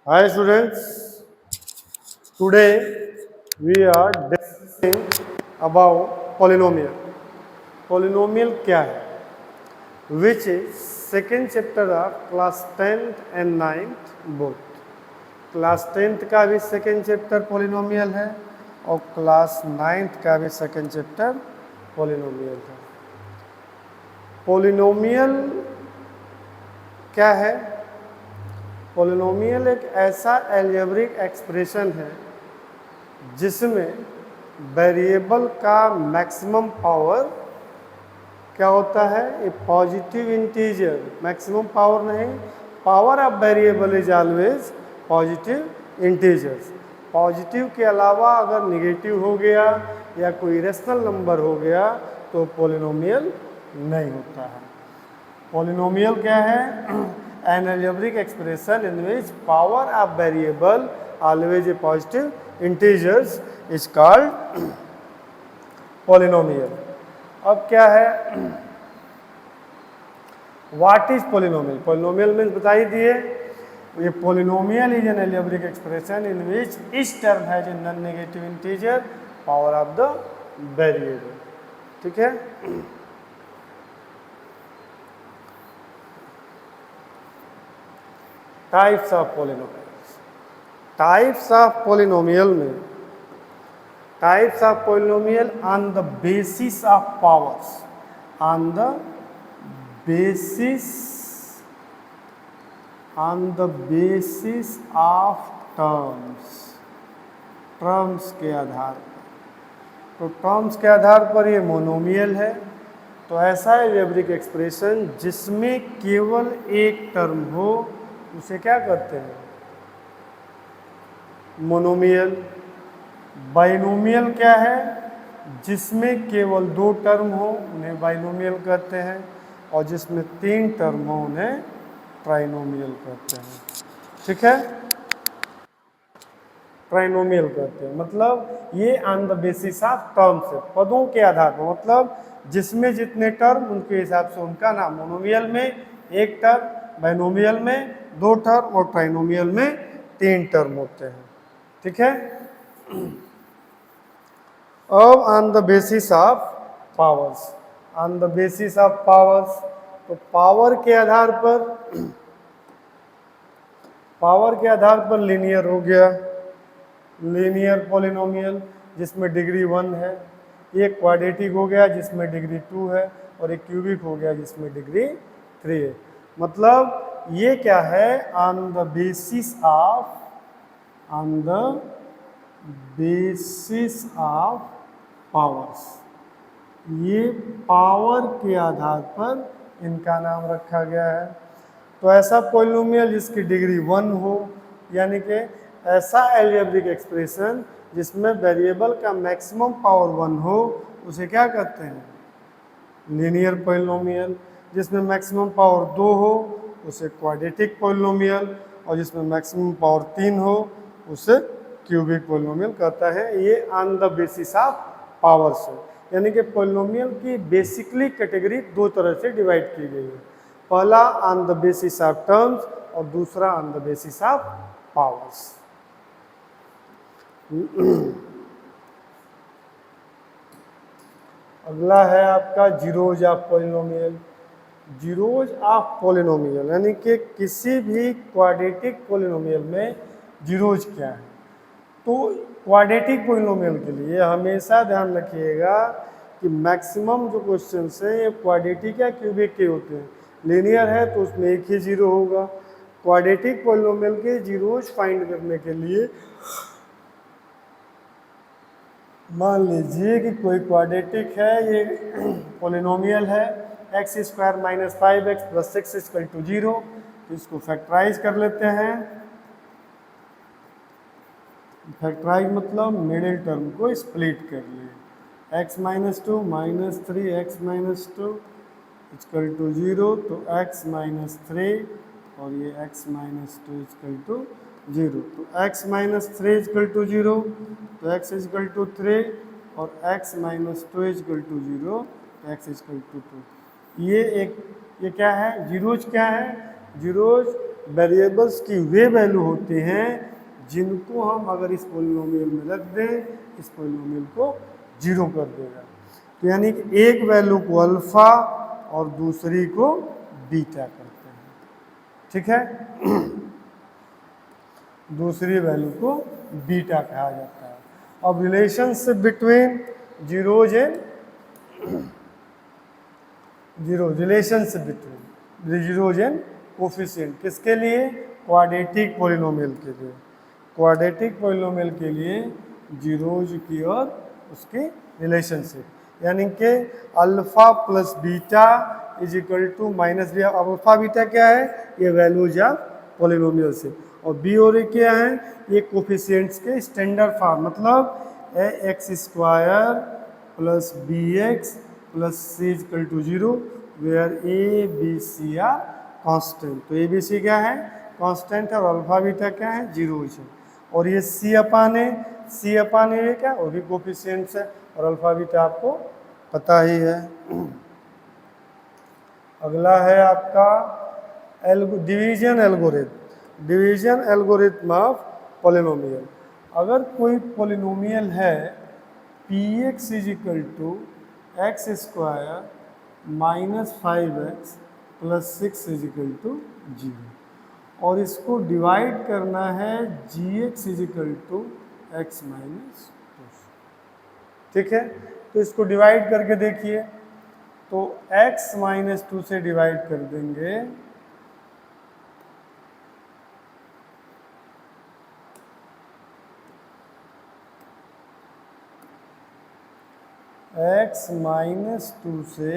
Hi students, today we are discussing about polynomial. Polynomial क्या है? Which is second chapter of class 10th and 9th both. Class 10th का भी second chapter polynomial है और class 9th का भी second chapter polynomial है। Polynomial क्या है? पोलिनोमियल एक ऐसा एल्जेब्रिक एक्सप्रेशन है जिसमें वेरिएबल का मैक्सिमम पावर क्या होता है? ए पॉजिटिव इंटीजर। मैक्सिमम पावर नहीं, power of variable is always positive integers. Positive के अलावा अगर निगेटिव हो गया या कोई रेशनल नंबर हो गया तो पोलिनोमियल नहीं होता है। पोलिनोमियल क्या है? An algebraic expression in which power of variable always a positive integers is called polynomial. अब क्या है? What is polynomial? Polynomial means बता ही दिए। ये polynomial is an algebraic expression in which each term has a non negative integer power of the variable. ठीक है। Types of polynomials. Types of polynomial में types of polynomial on the basis of powers, on the basis of terms के आधार पर। तो terms के आधार पर ये monomial है। तो ऐसा एल्जेब्रिक एक्सप्रेशन जिसमें केवल एक टर्म हो उसे क्या कहते हैं? मोनोमियल। बाइनोमियल क्या है? जिसमें केवल दो टर्म हो उन्हें बाइनोमियल कहते हैं और जिसमें तीन टर्म हो उन्हें ट्राइनोमियल कहते हैं। ठीक है। ट्राइनोमियल कहते हैं मतलब ये on the basis of terms है, पदों के आधार पर। मतलब जिसमें जितने टर्म उनके हिसाब से उनका नाम। मोनोमियल में एक टर्म, बाइनोमियल में दो टर्म और ट्राइनोमियल में तीन टर्म होते हैं। ठीक है। अब on the basis of powers. On the basis of powers तो पावर के आधार पर लीनियर हो गया, लीनियर पोलिनोमियल जिसमें डिग्री 1 है। एक क्वाड्रेटिक हो गया जिसमें डिग्री 2 है और एक क्यूबिक हो गया जिसमें डिग्री 3 है। मतलब ये क्या है? On the basis of powers. ये पावर के आधार पर इनका नाम रखा गया है। तो ऐसा पोलिनोमियल जिसकी डिग्री 1 हो, यानी कि ऐसा एल्जेब्रिक एक्सप्रेशन जिसमें वेरिएबल का मैक्सिमम पावर 1 हो उसे क्या कहते हैं? Linear polynomial. जिसमें मैक्सिमम पावर 2 हो उसे क्वाड्रेटिक पोलिनोमियल और जिसमें मैक्सिमम पावर 3 हो उसे क्यूबिक पोलिनोमियल कहता है। ये on the basis of powers है। यानी कि पोलिनोमियल की बेसिकली कैटेगरी दो तरह से डिवाइड की गई है। पहला on the basis of terms और दूसरा on the basis of powers. अगला है आपका zeros of polynomial. Zeros of polynomial यानी कि किसी भी क्वाड्रेटिक पोलिनोमियल में जीरोज क्या है? तो क्वाड्रेटिक पोलिनोमियल के लिए हमेशा ध्यान रखिएगा कि मैक्सिमम जो क्वेश्चंस हैं ये क्वाड्रेटिक या क्यूबिक के होते हैं। लीनियर है तो उसमें एक ही जीरो होगा। क्वाड्रेटिक पोलिनोमियल के जीरोज फाइंड करने के लिए मान लीजिए कि कोई क्वाड्रेटिक है, ये पोलिनोमियल है x² - 5x + 6 = 0। तो इसको फैक्टराइज कर लेते हैं। फैक्टराइज मतलब मिडिल टर्म को स्प्लिट कर लिए। x - 2 - 3x - 2 = 0। तो x - 3 और ये x - 2 = 0। तो x - 3 = 0 तो x = 3 और x - 2 = 0 तो x = 2। ये क्या है? जीरोज क्या है? जीरोज वेरिएबल्स की वे वैल्यू होते हैं जिनको हम अगर इस पोलिनोमियल में रख दें, इस पोलिनोमियल को 0 कर देगा। तो यानी कि एक वैल्यू को अल्फा और दूसरी को बीटा करते हैं, ठीक है। दूसरी वैल्यू को बीटा कहा जाता है। अब relationship between zeros and relationship between zeros and coefficient किसके लिए? क्वाड्रेटिक पोलिनोमियल के लिए। क्वाड्रेटिक पोलिनोमियल के लिए जीरोज की और उसकी रिलेशनशिप, यानी कि alpha plus beta is equal to minus B. Alpha beta क्या है? ये वैल्यूज ऑफ पोलिनोमियल से, और बी और ए क्या है? ये कोफिशिएंट्स के स्टैंडर्ड फॉर्म, मतलब A X square plus B X plus C is equal to 0 where A B C are constant. तो ए बी सी क्या है? कांस्टेंट है, और अल्फा बीटा क्या है? जीरोज है। और ये सी अपान ए क्या? वो भी कोफिशिएंट्स है, और अल्फा बीटा आपको पता ही है। अगला है आपका division algorithm. Division algorithm of polynomial. अगर कोई पोलिनोमियल है P X is equal to X square minus 5x plus 6 is equal to 0, और इसको डिवाइड करना है G X is equal to X minus 2, ठीक है। तो इसको डिवाइड करके देखिए, तो x माइनस 2 से डिवाइड कर देंगे x माइनस 2 से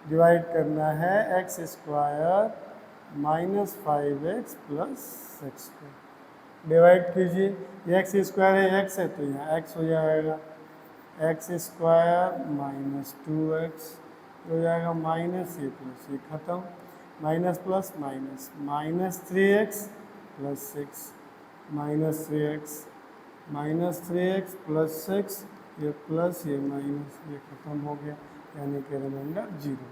डिवाइड करना है x square minus 5x plus 6 को। डिवाइड कीजिए, एक्स स्क्वायर है, एक्स है, तो यहाँ x हो जाएगा, एक्स स्क्वायर माइनस 2x हो जाएगा, माइनस ये प्लस ये खत्म, minus plus minus, minus 3x plus 6 minus 3x plus 6, ये प्लस ये माइनस ये खत्म हो गया, यानी कि रिमाइंडर 0।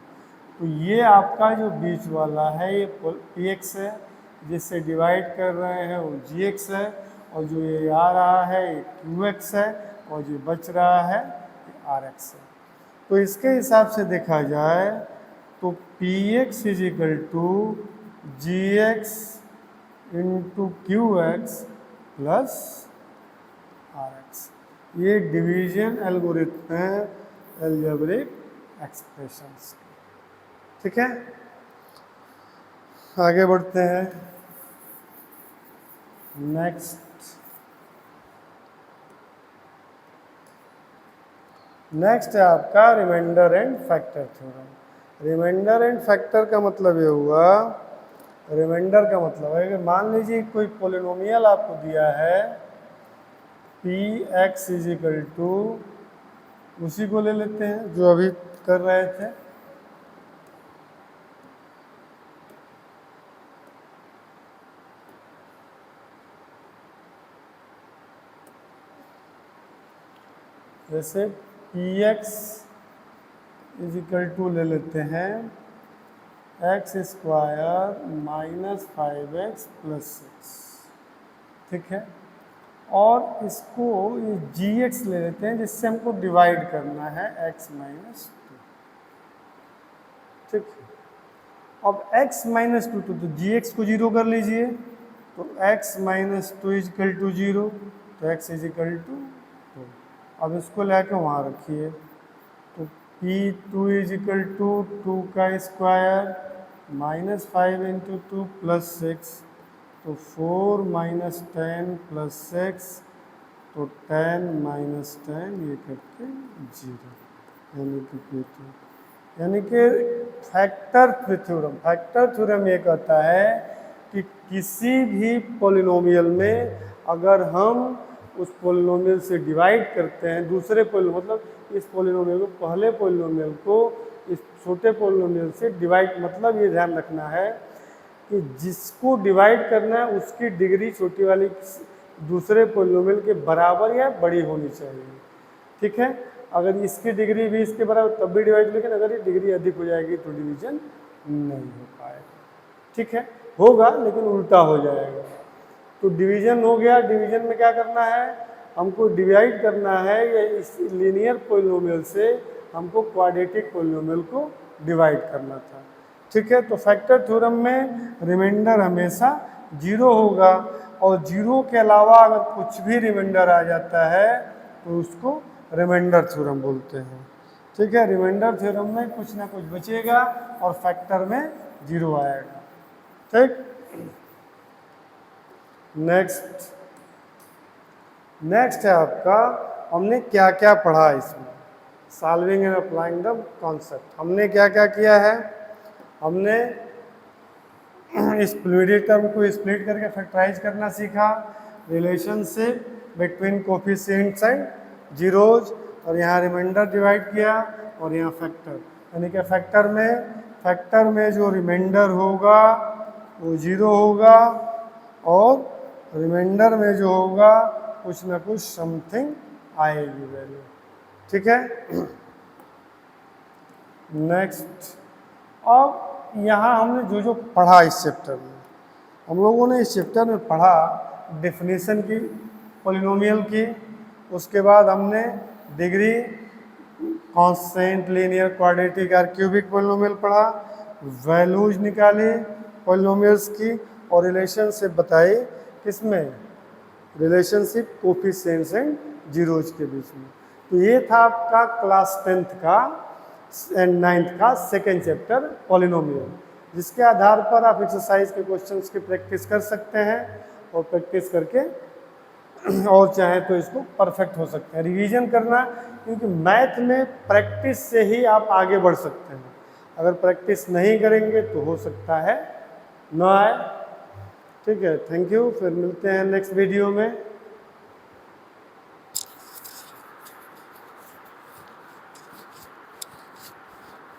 तो ये आपका जो बीच वाला है ये पी एक्स है, जिससे डिवाइड कर रहे हैं वो जी एक्स है, और जो ये आ रहा है ये क्यू एक्स है, और जो बच रहा है ये आर एक्स है। तो इसके हिसाब से देखा जाए तो P X is equal to G X into Q X plus R X. ये डिवीजन एल्गोरिथम है अलजेब्रिक एक्सप्रेशंस, ठीक है। आगे बढ़ते हैं। नेक्स्ट है आपका remainder and factor theorem. Remainder and factor का मतलब ये हुआ, रिमाइंडर का मतलब है कि मान लीजिए कोई पोलिनोमियल आपको दिया है P X is equal to, उसी को ले लेते हैं जो अभी कर रहे थे, जैसे P X is equal to ले लेते हैं x square minus 5x plus 6, ठीक है। और इसको ये जी एक्स ले लेते हैं, जिससे हमको डिवाइड करना है x माइनस 2, ठीक है। अब x माइनस 2 तो जी एक्स को 0 कर लीजिए, तो x minus 2 is equal to 0, तो x इज इक्वल टू 2। अब इसको लेकर वहाँ रखिए, तो P2 इज इक्वल टू 2 का स्क्वायर माइनस 5 इंटू 2 प्लस 6, तो 4 माइनस 10 प्लस 6, तो 10 माइनस 10 ये करके 0, यानी कि P2। यानी कि फैक्टर थ्योरम, फैक्टर थ्योरम ये कहता है कि किसी भी पोलिनोमियल में अगर हम उस पोलिनोमियल से डिवाइड करते हैं दूसरे पोलिनोमियल, मतलब इस पोलिनोमियल को, पहले पोलिनोमियल को इस छोटे पोलिनोमियल से डिवाइड, मतलब ये ध्यान रखना है कि जिसको डिवाइड करना है उसकी डिग्री छोटी वाली दूसरे पोलिनोमियल के बराबर या बड़ी होनी चाहिए, ठीक है। अगर इसकी डिग्री भी इसके बराबर तब भी डिवाइड, लेकिन अगर ये डिग्री अधिक हो जाएगी तो डिवीजन नहीं हो पाएगा, ठीक है। होगा लेकिन उल्टा हो जाएगा। तो डिवीजन हो गया। डिवीजन में क्या करना है, हमको डिवाइड करना है, या इस लीनियर पॉलिनोमियल से हमको क्वाड्रेटिक पॉलिनोमियल को डिवाइड करना था। ठीक है, तो फैक्टर थ्योरम में रिमाइंडर हमेशा 0 होगा, और 0 के अलावा अगर कुछ भी रिमाइंडर आ जाता है तो उसको रिमाइंडर थ्योरम बोलते हैं। ठीक है, रिमाइंडर थ्योरम में कुछ ना कुछ बचेगा और फैक्टर में 0 आएगा। ठीक, नेक्स्ट है आपका, हमने क्या क्या पढ़ा इसमें, solving and applying the concept. हमने क्या क्या किया है, हमने इस फ्लूइडिक टर्म को स्प्लिट करके फैक्टराइज करना सीखा, relationship between coefficients and zeros, और यहाँ रिमाइंडर डिवाइड किया, और यहाँ फैक्टर, यानी कि फैक्टर में जो रिमाइंडर होगा वो 0 होगा, और रिमाइंडर में जो होगा कुछ ना कुछ समथिंग आएगी वैल्यू। ठीक है, नेक्स्ट, अब यहाँ हमने जो जो पढ़ा इस चैप्टर में, हम लोगों ने इस चैप्टर में पढ़ा डेफिनेशन की पॉलिनोमियल की, उसके बाद हमने डिग्री, कांस्टेंट, लीनियर, क्वाड्रेटिक और क्यूबिक पॉलिनोमियल पढ़ा, वैल्यूज निकाली पॉलिनोमियल्स की, और रिलेशनशिप बताई किसमें, रिलेशनशिप कोफिशिएंट्स एंड जीरोज के बीच में। तो ये था आपका क्लास 10th का एंड 9th का सेकेंड चैप्टर पॉलिनोमियल, जिसके आधार पर आप एक्सरसाइज के क्वेश्चंस की प्रैक्टिस कर सकते हैं, और प्रैक्टिस करके और चाहे तो इसको परफेक्ट हो सकते हैं। रिवीजन करना, क्योंकि मैथ में प्रैक्टिस से ही आप आगे बढ़ सकते हैं। अगर प्रैक्टिस नहीं करेंगे तो हो सकता है ना आए। ठीक है, थैंक यू, फिर मिलते हैं नेक्स्ट वीडियो में।